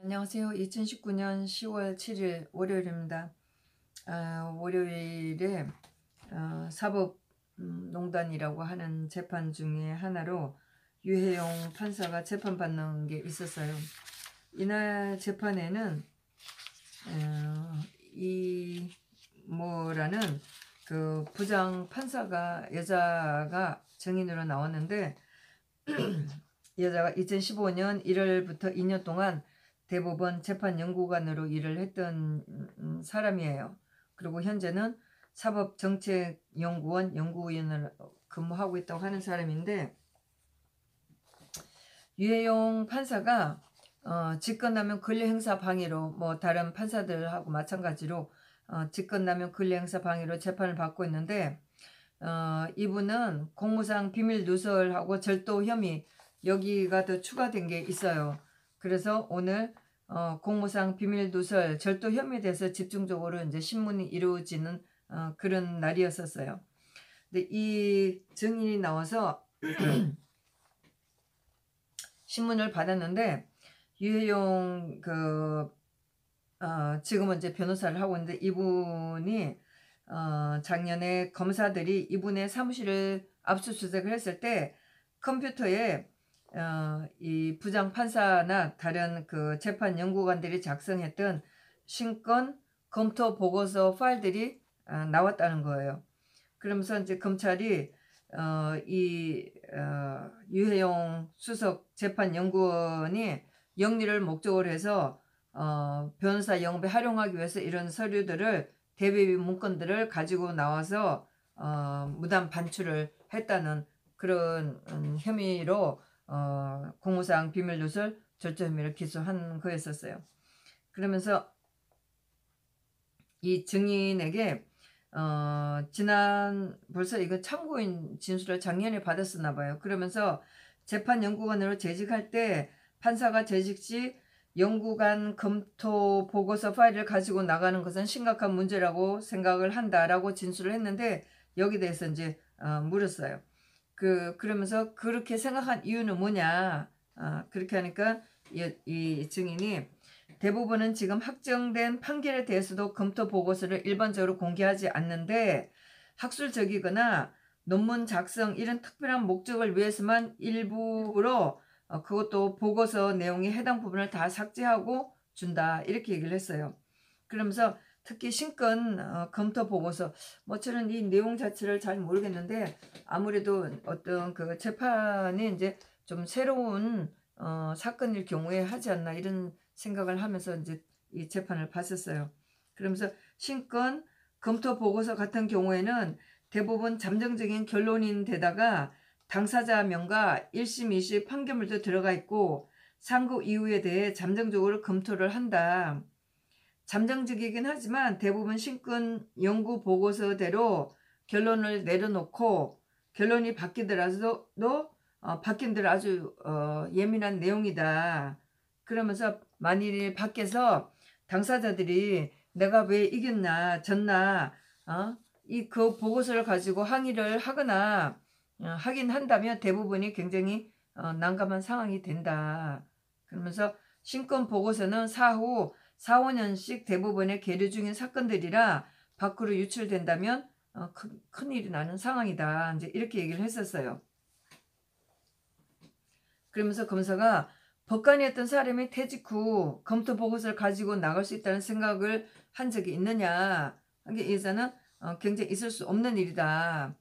안녕하세요. 2019년 10월 7일 월요일입니다. 월요일에 사법농단이라고 하는 재판 중에 하나로 유해용 판사가 재판받는 게 있었어요. 이날 재판에는 이모라는 그 부장 판사가 여자가 증인으로 나왔는데 여자가 2015년 1월부터 2년 동안 대법원 재판연구관으로 일을 했던 사람이에요. 그리고 현재는 사법정책연구원 연구위원으로 근무하고 있다고 하는 사람인데, 유해용 판사가 직권남용 권리행사 방해로 뭐 다른 판사들하고 마찬가지로 직권남용 권리행사 방해로 재판을 받고 있는데, 이분은 공무상 비밀 누설하고 절도 혐의 여기가 더 추가된 게 있어요. 그래서 오늘 공무상 비밀 누설 절도 혐의에 대해서 집중적으로 이제 신문이 이루어지는 그런 날이었었어요. 근데 이 증인이 나와서 신문을 받았는데, 유해용 지금은 이제 변호사를 하고 있는데, 이분이 작년에 검사들이 이분의 사무실을 압수수색을 했을 때 컴퓨터에 이 부장 판사나 다른 그 재판 연구관들이 작성했던 신건 검토 보고서 파일들이 나왔다는 거예요. 그러면서 이제 검찰이 유해용 수석 재판 연구원이 영리를 목적으로 해서 변호사 영업에 활용하기 위해서 이런 서류들을 대비비 문건들을 가지고 나와서 무단 반출을 했다는 그런 혐의로 공무상 비밀누설 절도 혐의를 기소한 거였었어요. 그러면서 이 증인에게 벌써 이거 참고인 진술을 작년에 받았었나 봐요. 그러면서 재판 연구관으로 재직할 때 판사가 재직 시 연구관 검토 보고서 파일을 가지고 나가는 것은 심각한 문제라고 생각을 한다라고 진술을 했는데, 여기 대해서 이제 물었어요. 그러면서 그렇게 생각한 이유는 뭐냐? 그렇게 하니까 이 증인이 대부분은 지금 확정된 판결에 대해서도 검토 보고서를 일반적으로 공개하지 않는데, 학술적이거나 논문 작성 이런 특별한 목적을 위해서만 일부러 그것도 보고서 내용에 해당 부분을 다 삭제하고 준다, 이렇게 얘기를 했어요. 그러면서 특히 신건 검토 보고서, 뭐 저는 이 내용 자체를 잘 모르겠는데 아무래도 어떤 그 재판이 이제 좀 새로운 사건일 경우에 하지 않나, 이런 생각을 하면서 이제 이 재판을 봤었어요. 그러면서 신건 검토 보고서 같은 경우에는 대부분 잠정적인 결론인데다가 당사자 명과 1심, 2심 판결물도 들어가 있고 상고 이유에 대해 잠정적으로 검토를 한다. 잠정적이긴 하지만 대부분 신건 연구 보고서대로 결론을 내려놓고, 결론이 바뀌더라도 바뀐들 아주 예민한 내용이다. 그러면서 만일 밖에서 당사자들이 내가 왜 이겼나 졌나 그 보고서를 가지고 항의를 하거나 하긴 한다면 대부분이 굉장히 난감한 상황이 된다. 그러면서 신건 보고서는 사후 4, 5년씩 대부분의 계류 중인 사건들이라 밖으로 유출된다면 큰일이 나는 상황이다, 이제 이렇게 얘기를 했었어요. 그러면서 검사가 법관이었던 사람이 퇴직 후 검토 보고서를 가지고 나갈 수 있다는 생각을 한 적이 있느냐, 이게 여자는 굉장히 있을 수 없는 일이다.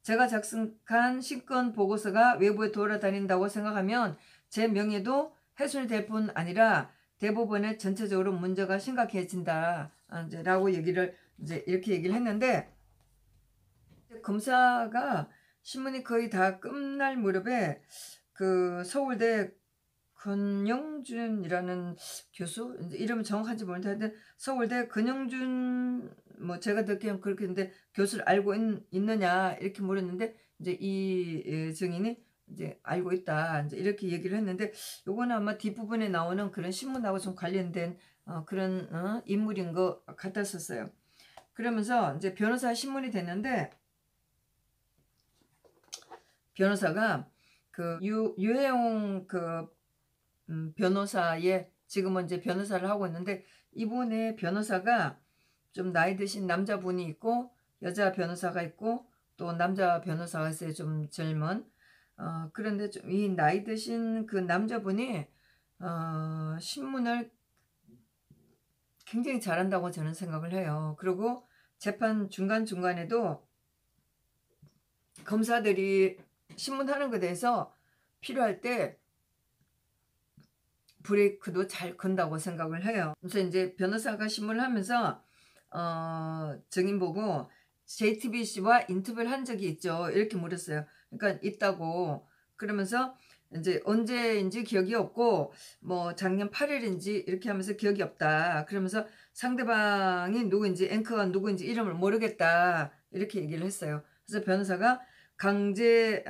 제가 작성한 신건 보고서가 외부에 돌아다닌다고 생각하면 제 명예도 훼손이 될 뿐 아니라 대법원의 전체적으로 문제가 심각해진다, 라고 얘기를 이제 이렇게 얘기를 했는데, 검사가 신문이 거의 다 끝날 무렵에 그 서울대 근영준이라는 교수, 이름은 정확한지 모르는데 서울대 근영준, 뭐 제가 듣기엔 그렇게 했는데 교수를 알고 있느냐 이렇게 물었는데, 이제 이 증인이 이제 알고 있다, 이제 이렇게 얘기를 했는데, 요거는 아마 뒷부분에 나오는 그런 신문하고 좀 관련된 그런 인물인 것 같았었어요. 그러면서 이제 변호사 신문이 됐는데, 변호사가 그 유해용 변호사의 지금은 이제 변호사를 하고 있는데, 이분의 변호사가 좀 나이 드신 남자분이 있고 여자 변호사가 있고 또 남자 변호사가 있어요. 좀 젊은. 그런데 좀 이 나이 드신 그 남자분이 신문을 굉장히 잘한다고 저는 생각을 해요. 그리고 재판 중간중간에도 검사들이 신문하는 것에 대해서 필요할 때 브레이크도 잘 건다고 생각을 해요. 그래서 이제 변호사가 신문을 하면서 증인 보고 JTBC와 인터뷰를 한 적이 있죠. 이렇게 물었어요. 그러니까 있다고. 그러면서 이제 언제인지 기억이 없고 뭐 작년 8일인지 이렇게 하면서 기억이 없다. 그러면서 상대방이 누구인지 앵커가 누구인지 이름을 모르겠다. 이렇게 얘기를 했어요. 그래서 변호사가 강제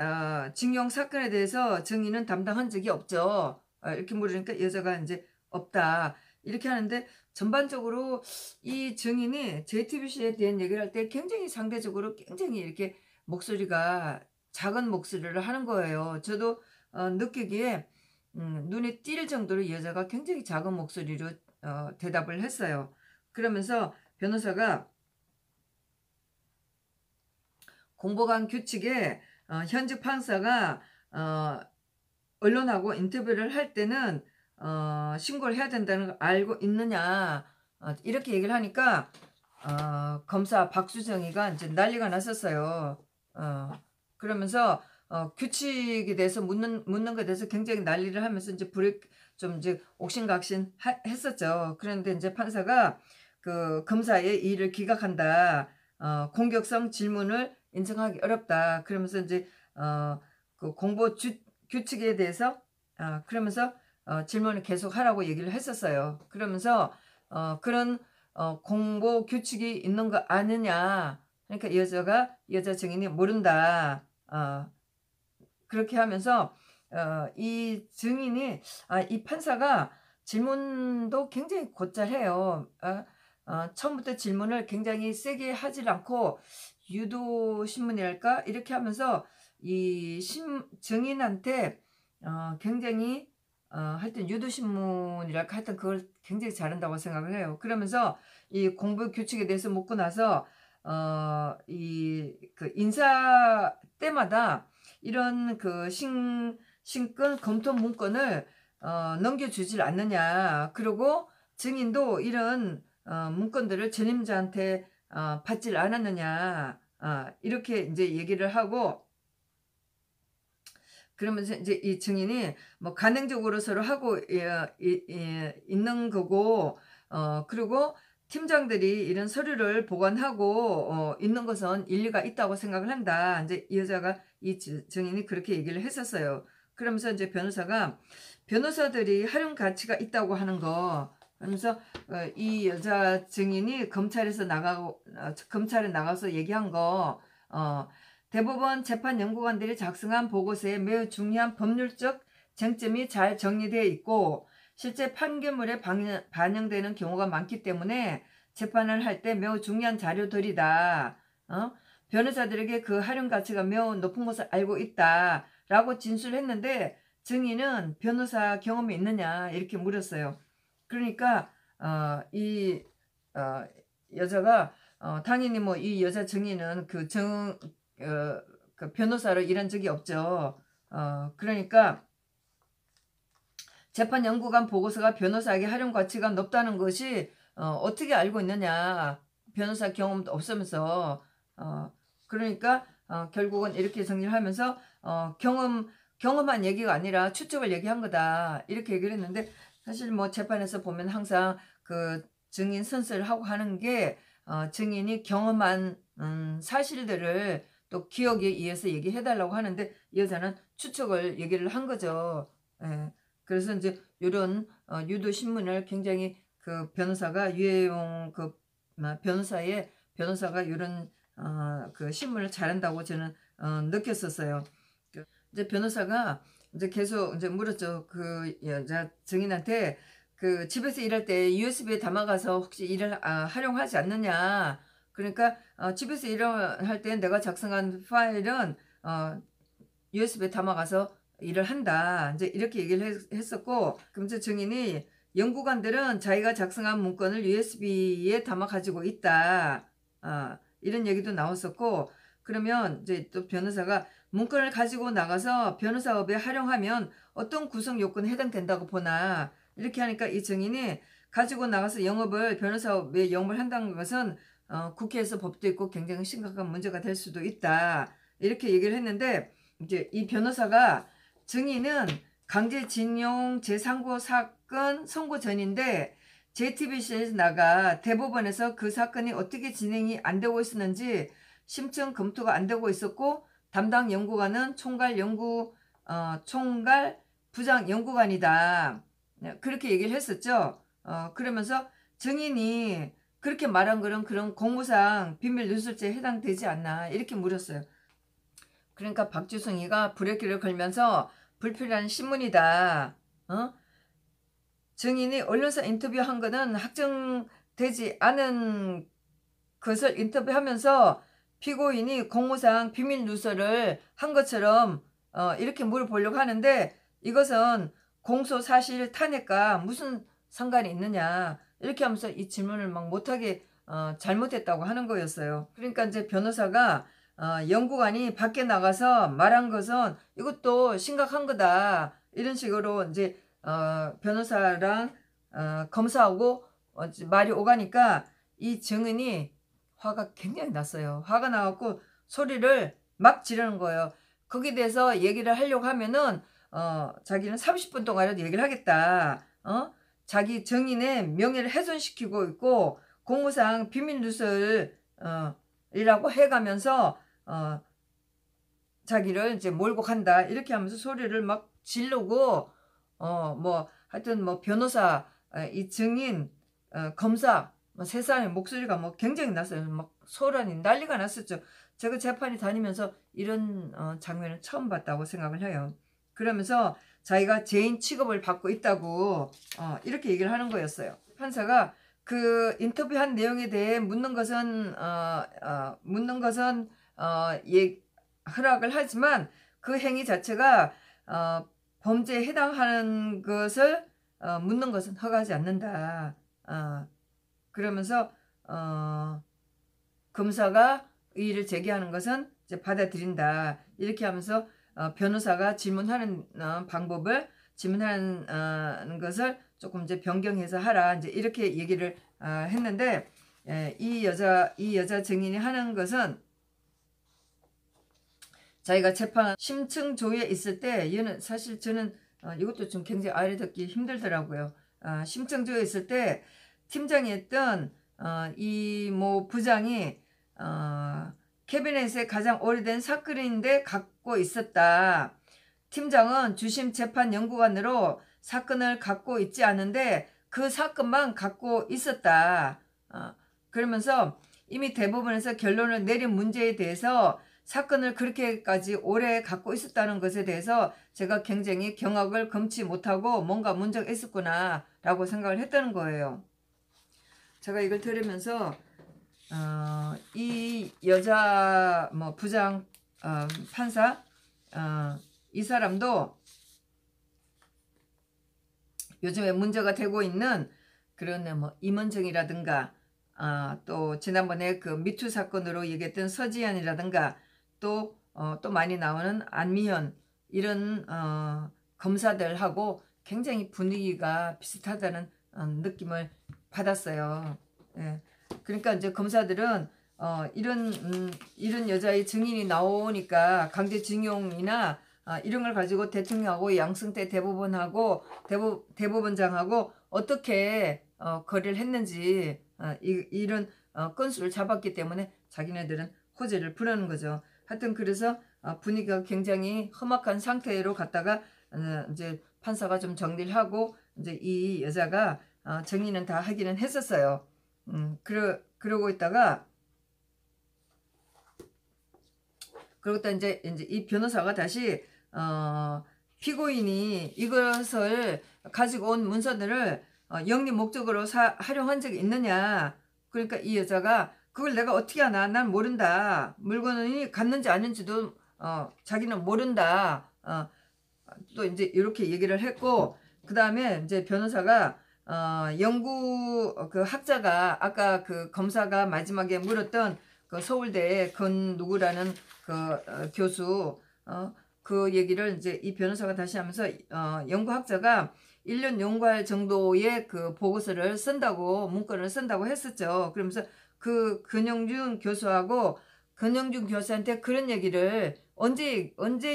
징용 사건에 대해서 증인은 담당한 적이 없죠. 이렇게 물으니까 여자가 이제 없다. 이렇게 하는데 전반적으로 이 증인이 JTBC에 대한 얘기를 할 때 굉장히 상대적으로 굉장히 이렇게 목소리가 작은 목소리를 하는 거예요. 저도 느끼기에 눈에 띌 정도로 여자가 굉장히 작은 목소리로 대답을 했어요. 그러면서 변호사가 공보관 규칙에 현직 판사가 언론하고 인터뷰를 할 때는 신고를 해야 된다는 걸 알고 있느냐, 이렇게 얘기를 하니까 검사 박수정이가 이제 난리가 났었어요. 그러면서 규칙에 대해서 묻는 것에 대해서 굉장히 난리를 하면서 이제 좀 이제 옥신각신 했었죠. 그런데 이제 판사가 그 검사의 이의를 기각한다. 공격성 질문을 인정하기 어렵다. 그러면서 이제 그 공보 규칙에 대해서 그러면서 질문을 계속 하라고 얘기를 했었어요. 그러면서 그런 공보 규칙이 있는 거 아느냐. 그러니까 여자 증인이 모른다. 그렇게 하면서 이 증인이 이 판사가 질문도 굉장히 곧잘해요. 처음부터 질문을 굉장히 세게 하질 않고 유도 신문이랄까 이렇게 하면서 이 증인한테 굉장히 하여튼 유도 신문이랄까 하여튼 그걸 굉장히 잘한다고 생각을 해요. 그러면서 이 공부 규칙에 대해서 묻고 나서 이 그 인사 때마다 이런 그 신권 검토 문건을 넘겨주질 않느냐. 그리고 증인도 이런 문건들을 전임자한테 받질 않았느냐. 이렇게 이제 얘기를 하고, 그러면서 이제 이 증인이 뭐 간행적으로 서로 하고 있는 거고, 그리고 팀장들이 이런 서류를 보관하고 있는 것은 일리가 있다고 생각을 한다. 이제 이 증인이 그렇게 얘기를 했었어요. 그러면서 이제 변호사가 변호사들이 활용 가치가 있다고 하는 거, 그러면서 이 여자 증인이 검찰에 나가서 얘기한 거, 대법원 재판연구관들이 작성한 보고서에 매우 중요한 법률적 쟁점이 잘 정리되어 있고 실제 판결문에 반영되는 경우가 많기 때문에 재판을 할 때 매우 중요한 자료들이다. 변호사들에게 그 활용 가치가 매우 높은 것을 알고 있다. 라고 진술했는데 증인은 변호사 경험이 있느냐 이렇게 물었어요. 그러니까 이 여자가 당연히 뭐 이 여자 증인은 그 변호사로 일한 적이 없죠. 그러니까 재판연구관 보고서가 변호사에게 활용 가치가 높다는 것이 어떻게 알고 있느냐. 변호사 경험도 없으면서 그러니까 결국은 이렇게 정리를 하면서 경험한 얘기가 아니라 추측을 얘기한 거다. 이렇게 얘기를 했는데 사실 뭐 재판에서 보면 항상 그 증인 선서를 하고 하는 게 증인이 경험한 사실들을 또 기억에 의해서 얘기해달라고 하는데 이 여자는 추측을 얘기를 한 거죠. 예. 그래서 이제 이런 유도 신문을 굉장히 그 변호사가 유해용 그 변호사가 이런 그 신문을 잘한다고 저는 느꼈었어요. 이제 변호사가 이제 계속 이제 물었죠. 그 여자 증인한테 그 집에서 일할 때 USB에 담아가서 혹시 일을 활용하지 않느냐. 그러니까 집에서 일을 할 때 내가 작성한 파일은 USB에 담아가서 일을 한다. 이제 이렇게 얘기를 했었고, 그럼 이제 증인이 연구관들은 자기가 작성한 문건을 USB에 담아 가지고 있다. 이런 얘기도 나왔었고, 그러면 이제 또 변호사가 문건을 가지고 나가서 변호사업에 활용하면 어떤 구성 요건에 해당된다고 보나, 이렇게 하니까 이 증인이 가지고 나가서 영업을 변호사업에 영업을 한다는 것은 국회에서 법도 있고 굉장히 심각한 문제가 될 수도 있다. 이렇게 얘기를 했는데, 이제 이 변호사가 증인은 강제징용 제3고 사건 선고 전인데 JTBC에서 나가 대법원에서 그 사건이 어떻게 진행이 안 되고 있었는지 심층 검토가 안 되고 있었고, 담당 연구관은 총괄 부장 연구관이다. 그렇게 얘기를 했었죠. 그러면서 증인이 그렇게 말한 거는 그런 공무상 비밀 누설죄에 해당되지 않나, 이렇게 물었어요. 그러니까 박주성이가 브레이크를 걸면서 불필요한 신문이다. 증인이 언론사 인터뷰한 거는 확정되지 않은 것을 인터뷰하면서 피고인이 공무상 비밀 누설을 한 것처럼 이렇게 물어보려고 하는데, 이것은 공소 사실 탄핵과 무슨 상관이 있느냐, 이렇게 하면서 이 질문을 막 못하게 잘못했다고 하는 거였어요. 그러니까 이제 변호사가 연구관이 밖에 나가서 말한 것은 이것도 심각한 거다, 이런 식으로 이제 변호사랑 검사하고 말이 오가니까 이 증인이 화가 굉장히 났어요. 화가 나갖고 소리를 막 지르는 거예요. 거기에 대해서 얘기를 하려고 하면은 자기는 30분 동안이라도 얘기를 하겠다. 자기 증인의 명예를 훼손시키고 있고 공무상 비밀 누설 이라고 해가면서 자기를 이제 몰고 간다, 이렇게 하면서 소리를 막 지르고 뭐 하여튼 뭐 변호사, 이 증인, 검사 세 사람의 목소리가 뭐 굉장히 났어요. 막 소란이 난리가 났었죠. 제가 재판이 다니면서 이런 장면을 처음 봤다고 생각을 해요. 그러면서 자기가 죄인 취급을 받고 있다고 이렇게 얘기를 하는 거였어요. 판사가 그 인터뷰한 내용에 대해 묻는 것은 허락을 하지만 그 행위 자체가 범죄에 해당하는 것을 묻는 것은 허가하지 않는다. 그러면서 검사가 의의를 제기하는 것은 이제 받아들인다, 이렇게 하면서 변호사가 질문하는 방법을, 질문하는 것을 조금 이제 변경해서 하라, 이제 이렇게 얘기를 했는데, 이 여자 증인이 하는 것은 자기가 재판 심층 조에 있을 때, 얘는 사실 저는 이것도 좀 굉장히 알아듣기 힘들더라고요. 심층 조에 있을 때 팀장이었던 이 뭐 부장이 캐비넷에 가장 오래된 사건인데 갖고 있었다. 팀장은 주심 재판 연구관으로 사건을 갖고 있지 않은데 그 사건만 갖고 있었다. 그러면서 이미 대법원에서 결론을 내린 문제에 대해서 사건을 그렇게까지 오래 갖고 있었다는 것에 대해서 제가 굉장히 경악을 금치 못하고 뭔가 문제가 있었구나 라고 생각을 했다는 거예요. 제가 이걸 들으면서 이 여자 뭐 부장 판사 이 사람도 요즘에 문제가 되고 있는 그런 뭐 임원정이라든가 또 지난번에 그 미투 사건으로 얘기했던 서지현이라든가 또 많이 나오는 안미현, 이런 검사들하고 굉장히 분위기가 비슷하다는 느낌을 받았어요. 예. 그러니까 이제 검사들은 이런 여자의 증인이 나오니까 강제징용이나 이런 걸 가지고 대통령하고 양승태 대법원하고 대법원장하고 어떻게 거래를 했는지 이런 건수를 잡았기 때문에 자기네들은 호재를 부르는 거죠. 하여튼 그래서 분위기가 굉장히 험악한 상태로 갔다가 이제 판사가 좀 정리를 하고 이제 이 여자가 정리는 다 하기는 했었어요. 그러고 있다가 이제 이 변호사가 다시 피고인이 이것을 가지고 온 문서들을 영리 목적으로 활용한 적이 있느냐. 그러니까 이 여자가 그걸 내가 어떻게 하나, 난 모른다. 물건이 갔는지 아닌지도 자기는 모른다. 또 이제 이렇게 얘기를 했고, 그 다음에 이제 변호사가 연구 그 학자가 아까 그 검사가 마지막에 물었던 그 서울대 건 누구라는 그 교수 그 얘기를 이제 이 변호사가 다시 하면서 연구학자가 1년 연구할 정도의 그 보고서를 쓴다고 문건을 쓴다고 했었죠. 그러면서 그 근영준 교수하고 근영준 교수한테 그런 얘기를 언제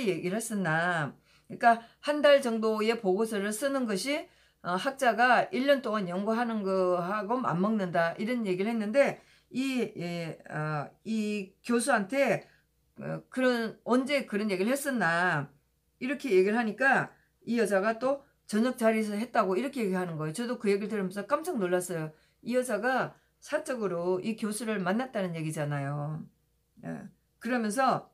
얘기를 했었나. 그러니까 한 달 정도의 보고서를 쓰는 것이 학자가 1년 동안 연구하는 거하고 맞먹는다 이런 얘기를 했는데 이 교수한테 그런 언제 그런 얘기를 했었나 이렇게 얘기를 하니까 이 여자가 또 저녁 자리에서 했다고 이렇게 얘기하는 거예요. 저도 그 얘기를 들으면서 깜짝 놀랐어요. 이 여자가 사적으로 이 교수를 만났다는 얘기잖아요. 예. 그러면서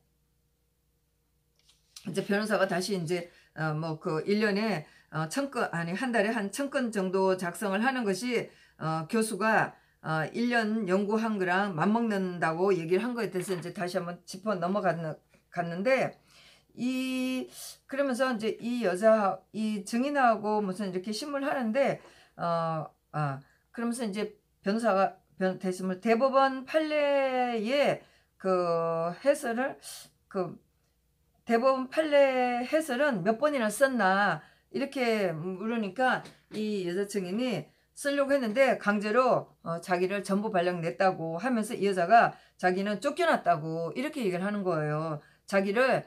이제 변호사가 다시 이제 뭐 그 1년에 한 달에 한 1000건 정도 작성을 하는 것이 교수가 1년 연구한 거랑 맞먹는다고 얘기를 한 거에 대해서 이제 다시 한번 짚어 넘어갔는데 그러면서 이제 이 증인하고 무슨 이렇게 신문을 하는데 그러면서 이제 변호사가 대법원 판례의 그 해설을 대법원 판례 해설은 몇 번이나 썼나 이렇게 물으니까 이 여자 증인이 쓰려고 했는데 강제로 자기를 전부 발령 냈다고 하면서 이 여자가 자기는 쫓겨났다고 이렇게 얘기를 하는 거예요. 자기를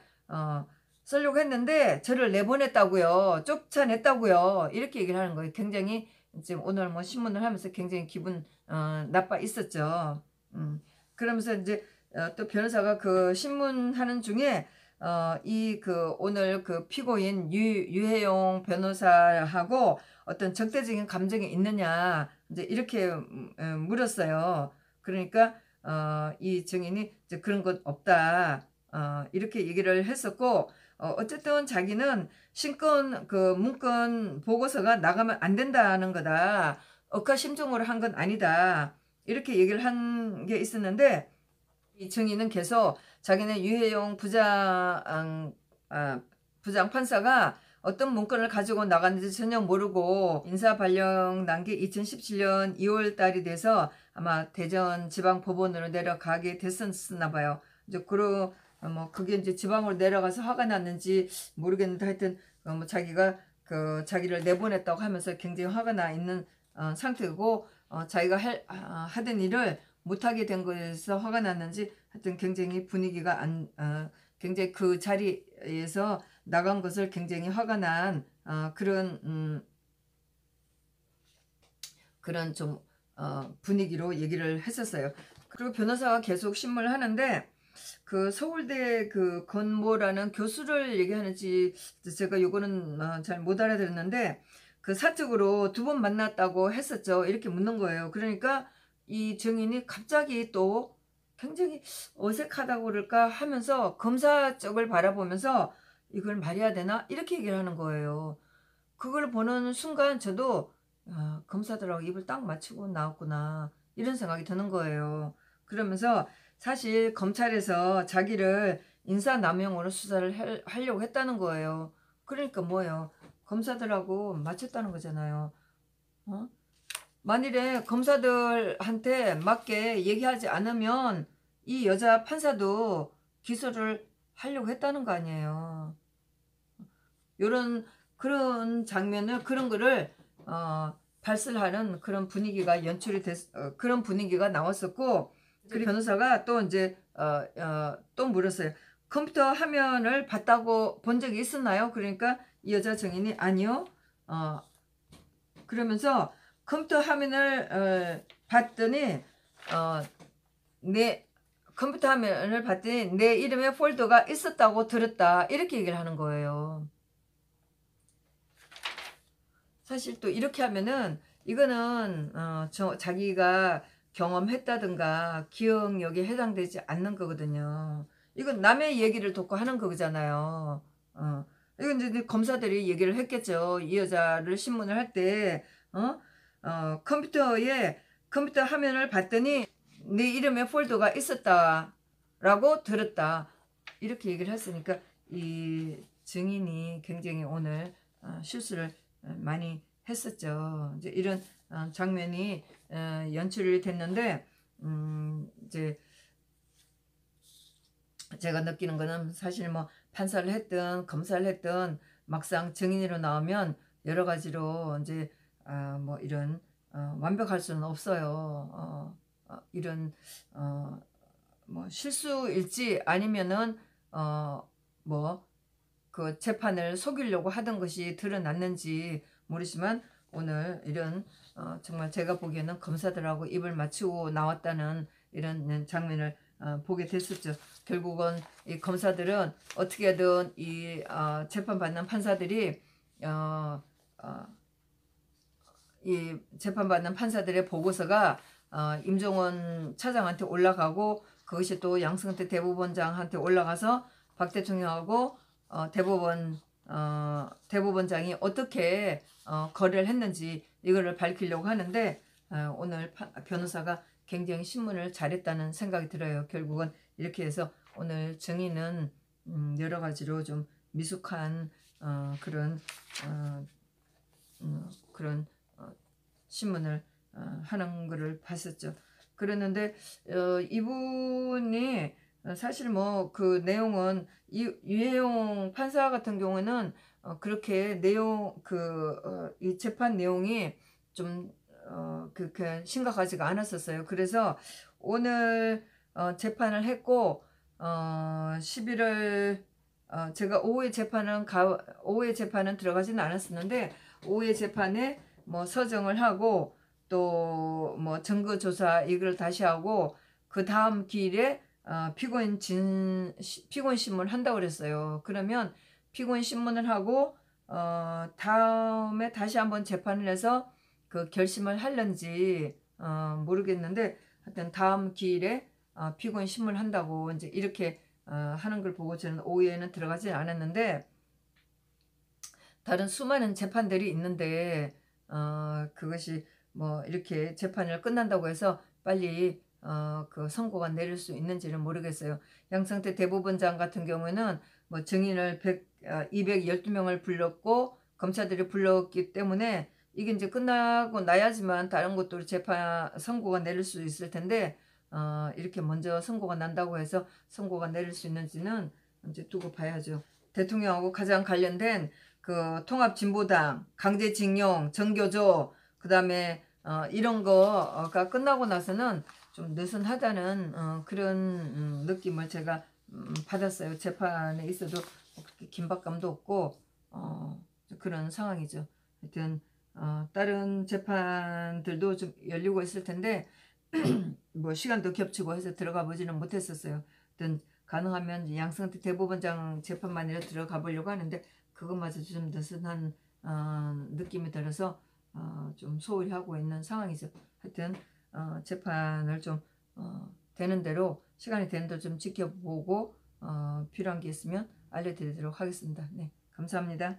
쓰려고 했는데 저를 내보냈다고요. 쫓아냈다고요. 이렇게 얘기를 하는 거예요. 굉장히 지금 오늘 뭐 신문을 하면서 굉장히 기분 나빠 있었죠. 그러면서 이제 또 변호사가 그 신문하는 중에 오늘 그 피고인 유해용 변호사하고 어떤 적대적인 감정이 있느냐 이제 이렇게 물었어요. 그러니까 이 증인이 이제 그런 것 없다 이렇게 얘기를 했었고 어쨌든 자기는 신건 그 문건 보고서가 나가면 안 된다는 거다. 억하심종으로 한 건 아니다. 이렇게 얘기를 한 게 있었는데 이 증인은 계속 자기는 유해용 부장 판사가 어떤 문건을 가지고 나갔는지 전혀 모르고 인사 발령 난 게 2017년 2월 달이 돼서 아마 대전 지방법원으로 내려가게 됐었나 봐요. 이제 뭐 그게 이제 지방으로 내려가서 화가 났는지 모르겠는데 하여튼 뭐 자기가 자기를 내보냈다고 하면서 굉장히 화가 나 있는 상태고 자기가 하던 일을 못하게 된 거에서 화가 났는지 하여튼 굉장히 분위기가 굉장히 그 자리에서 나간 것을 굉장히 화가 난 그런 좀 분위기로 얘기를 했었어요. 그리고 변호사가 계속 신문을 하는데 그 서울대 그 건모라는 교수를 얘기하는지 제가 요거는 잘 못 알아들었는데 그 사적으로 2번 만났다고 했었죠. 이렇게 묻는 거예요. 그러니까 이 증인이 갑자기 또 굉장히 어색하다고 그럴까 하면서 검사 쪽을 바라보면서 이걸 말해야 되나? 이렇게 얘기를 하는 거예요. 그걸 보는 순간 저도 검사들하고 입을 딱 맞추고 나왔구나 이런 생각이 드는 거예요. 그러면서 사실 검찰에서 자기를 인사남용으로 수사를 하려고 했다는 거예요. 그러니까 뭐예요? 검사들하고 맞췄다는 거잖아요. 만일에 검사들한테 맞게 얘기하지 않으면 이 여자 판사도 기소를 하려고 했다는 거 아니에요. 그런 장면을 그런 거를 발설하는 그런 분위기가 그런 분위기가 나왔었고 그리고 변호사가 또 이제 또 물었어요. 컴퓨터 화면을 봤다고 본 적이 있었나요? 그러니까 이 여자 증인이 아니요. 그러면서 컴퓨터 화면을 봤더니 컴퓨터 화면을 봤더니 내 이름의 폴더가 있었다고 들었다 이렇게 얘기를 하는 거예요. 사실 또 이렇게 하면은 이거는 자기가 경험했다든가 기억력에 해당되지 않는 거거든요. 이건 남의 얘기를 듣고 하는 거잖아요. 이건 이제 검사들이 얘기를 했겠죠. 이 여자를 신문을 할 때 컴퓨터 화면을 봤더니 네 이름의 폴더가 있었다라고 들었다. 이렇게 얘기를 했으니까 이 증인이 굉장히 오늘 실수를 많이 했었죠. 이제 이런 장면이 연출이 됐는데 이제 제가 느끼는 거는 사실 뭐 판사를 했든 검사를 했든 막상 증인으로 나오면 여러 가지로 이제 뭐 이런 완벽할 수는 없어요. 이런 뭐 실수일지 아니면은 뭐 그 재판을 속이려고 하던 것이 드러났는지 모르지만 오늘 이런 정말 제가 보기에는 검사들하고 입을 맞추고 나왔다는 이런 장면을 보게 됐었죠. 결국은 이 검사들은 어떻게든 이 재판받는 판사들이 이 재판받는 판사들의 보고서가 임종원 차장한테 올라가고 그것이 또 양승태 대법원장한테 올라가서 박 대통령하고 대법원장이 어떻게 거래를 했는지 이거를 밝히려고 하는데 오늘 변호사가 굉장히 신문을 잘했다는 생각이 들어요. 결국은 이렇게 해서 오늘 증인은 여러 가지로 좀 미숙한 그런 신문을 하는 것을 봤었죠. 그랬는데 이분이 사실 뭐 그 내용은 유해용 판사 같은 경우는 그렇게 이 재판 내용이 좀 그렇게 심각하지가 않았었어요. 그래서 오늘 재판을 했고 11월 제가 오후에 재판은 들어가지는 않았었는데 오후에 재판에 뭐 서정을 하고 또 뭐 증거 조사 이걸 다시 하고 그 다음 기일에 피고인 신문 한다고 그랬어요. 그러면 피고인 신문을 하고 다음에 다시 한번 재판을 해서 그 결심을 할런지 모르겠는데 하여튼 다음 기일에 피고인 신문을 한다고 이제 이렇게 하는 걸 보고 저는 오후에는 들어가지 않았는데 다른 수많은 재판들이 있는데 그것이 뭐 이렇게 재판을 끝난다고 해서 빨리 그 선고가 내릴 수 있는지는 모르겠어요. 양승태 대법원장 같은 경우에는 뭐 증인을 212명을 불렀고 검사들이 불렀기 때문에 이게 이제 끝나고 나야지만 다른 것도 선고가 내릴 수 있을 텐데 이렇게 먼저 선고가 난다고 해서 선고가 내릴 수 있는지는 이제 두고 봐야죠. 대통령하고 가장 관련된 그 통합진보당, 강제징용, 정교조, 그 다음에 이런 거가 끝나고 나서는 좀 느슨하다는 그런 느낌을 제가 받았어요. 재판에 있어도 그렇게 긴박감도 없고 그런 상황이죠. 하여튼 다른 재판들도 좀 열리고 있을 텐데 뭐 시간도 겹치고 해서 들어가 보지는 못했었어요. 하여튼 가능하면 양승태 대법원장 재판만이라도 들어가 보려고 하는데 그것마저 좀 느슨한 느낌이 들어서 좀 소홀히 하고 있는 상황이죠. 하여튼 재판을 좀 되는 대로 시간이 되는 대로 좀 지켜보고 필요한 게 있으면 알려드리도록 하겠습니다. 네, 감사합니다.